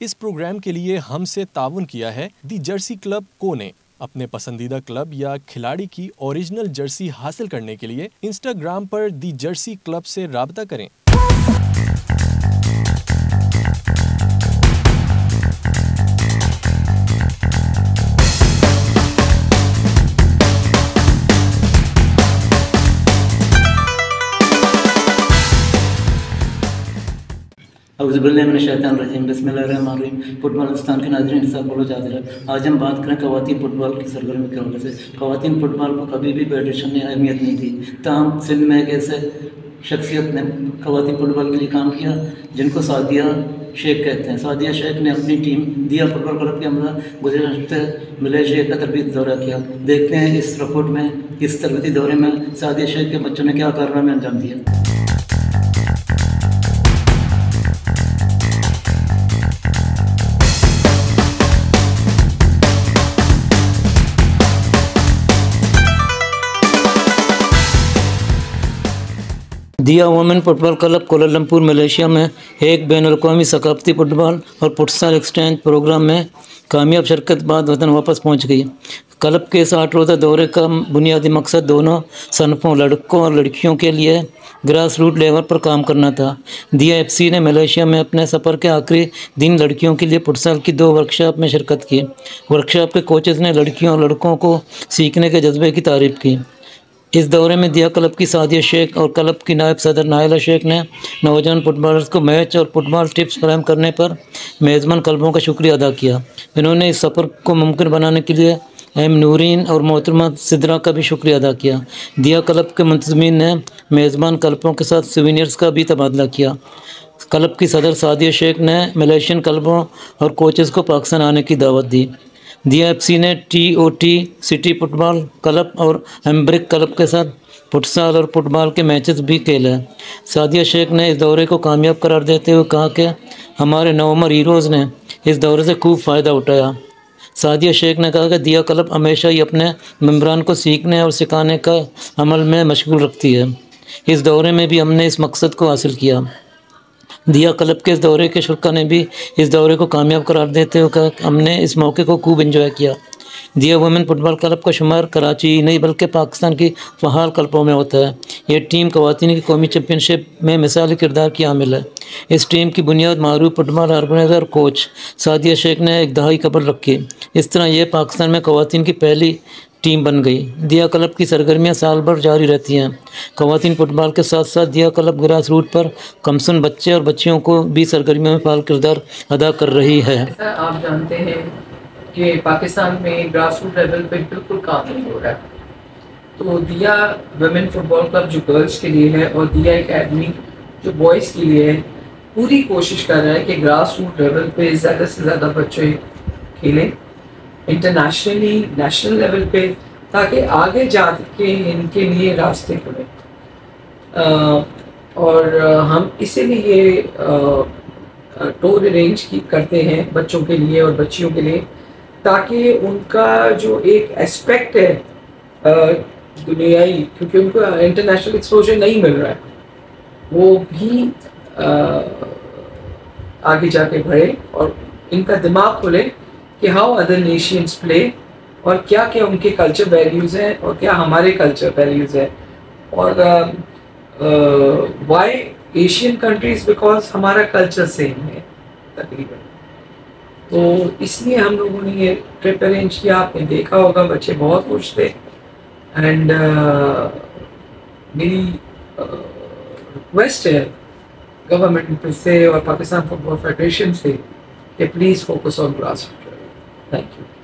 इस प्रोग्राम के लिए हमसे ताउन किया है दी जर्सी क्लब को ने। अपने पसंदीदा क्लब या खिलाड़ी की ओरिजिनल जर्सी हासिल करने के लिए इंस्टाग्राम पर दी जर्सी क्लब से राब्ता करें। फुटबॉलिस्तान के नाज़रीन सब बोलो जाते। आज हम बात करें ख़वातीन फुटबॉल की सरगर्मी के हवाले से। ख़वातीन फुटबॉल को कभी भी फेडरेशन ने अहमियत नहीं दी, ताहम सिंध में एक ऐसे शख्सियत ने ख़वातीन फुटबॉल के लिए काम किया जिनको सादिया शेख कहते हैं। सादिया शेख ने अपनी टीम दिया फुटबॉल क्लब के हमरा गुज़िश्ता हफ्ते मलेशिया का तरबीती दौरा किया। देखते हैं इस रिपोर्ट में इस तरबीती दौरे में सादिया शेख के बच्चों ने क्या कारनामे अंजाम दिया। दिया women football club Kuala Lumpur Malaysia में एक बैनुल-अक़वामी सकाफ़ती फुटबॉल और फुटसाल एक्सचेंज प्रोग्राम में कामयाब शिरकत बाद वतन वापस पहुंच गई। क्लब के 60 रोज़ा दौरे का बुनियादी मकसद दोनों सनफ़ों लड़कों और लड़कियों के लिए ग्रास रूट लेवल पर काम करना था। दिया एफसी ने मलेशिया में अपने सफ़र के आखिरी दिन लड़कियों के लिए फुटसाल की 2 वर्कशॉप में शिरकत की। वर्कशॉप के कोचेज़ ने लड़कियों और लड़कों को सीखने के जज्बे की तारीफ़ की। इस दौरे में दिया क्लब की सादिया शेख और क्लब की नायब सदर नाइला शेख ने नौजवान फुटबॉलर्स को मैच और फुटबॉल टिप्स फराहम करने पर मेज़बान क्लबों का शुक्रिया अदा किया। इन्होंने इस सफ़र को मुमकिन बनाने के लिए एम नूरीन और मोहतरमा सिद्रा का भी शुक्रिया अदा किया। दिया क्लब के मुंतज़मीन ने मेज़बान क्लबों के साथ सुवेनियर्स का भी तबादला किया। क्लब की सदर सादिया शेख ने मलेशियन क्लबों और कोचेज़ को पाकिस्तान आने की दावत दी। दिया एफसी ने टीओटी सिटी फुटबॉल क्लब और एम्ब्रिक क्लब के साथ फुटसाल और फुटबॉल के मैचेस भी खेले। सादिया शेख ने इस दौरे को कामयाब करार देते हुए कहा कि हमारे नौमर हीरोज़ ने इस दौरे से खूब फ़ायदा उठाया। सादिया शेख ने कहा कि दिया क्लब हमेशा ही अपने मेंबरान को सीखने और सिखाने का अमल में मशगूल रखती है। इस दौरे में भी हमने इस मकसद को हासिल किया। दिया क्लब के इस दौरे के शुरा ने भी इस दौरे को कामयाब करार देते हुए कहा हमने इस मौके को खूब एंजॉय किया। दिया वुमेन फुटबॉल क्लब का शुमार कराची ही नहीं बल्कि पाकिस्तान की फ़हाल क्लबों में होता है। ये टीम ख़वातीन की कौमी चैम्पियनशिप में मिसाली किरदार की हामिल है। इस टीम की बुनियाद मारूफ football organizer coach Sadia Shaikh ने एक दहाई कबल रखी। इस तरह ये पाकिस्तान में ख़वातीन की पहली टीम बन गई। दिया क्लब की सरगर्मियाँ साल भर जारी रहती हैं। ख़वातीन फुटबॉल के साथ साथ दिया क्लब ग्रास रूट पर कमसन बच्चे और बच्चियों को भी सरगर्मियों में फाल किरदार अदा कर रही है। आप जानते हैं कि पाकिस्तान में ग्रास रूट लेवल पे बिल्कुल काम नहीं हो रहा है, तो दिया वुमेन फुटबॉल क्लब जो गर्ल्स के लिए है और दिया एकेडमी जो बॉयज़ के लिए है, पूरी कोशिश कर रहा है कि ग्रास रूट लेवल पे ज़्यादा से ज़्यादा बच्चे खेलें इंटरनेशनली नेशनल लेवल पे, ताकि आगे जाके इनके लिए रास्ते खुले। और हम इसीलिए टूर अरेंज करते हैं बच्चों के लिए और बच्चियों के लिए, ताकि उनका जो एक एस्पेक्ट है दुनियाई, क्योंकि उनको इंटरनेशनल एक्सपोजर नहीं मिल रहा है, वो भी आगे जाके बढ़े और इनका दिमाग खुले कि हाउ अदर नेशंस प्ले और क्या क्या उनके कल्चर वैल्यूज़ हैं और क्या हमारे कल्चर वैल्यूज़ हैं। और वाई एशियन कंट्रीज़, बिकॉज हमारा कल्चर सेम है तकरीबन, तो इसलिए हम लोगों ने ये ट्रिप अरेंज किया। आपने देखा होगा बच्चे बहुत खुश थे। एंड मेरी रिक्वेस्ट है गवर्नमेंट से और पाकिस्तान फुटबॉल फेडरेशन से कि please focus on grass root. Thank you.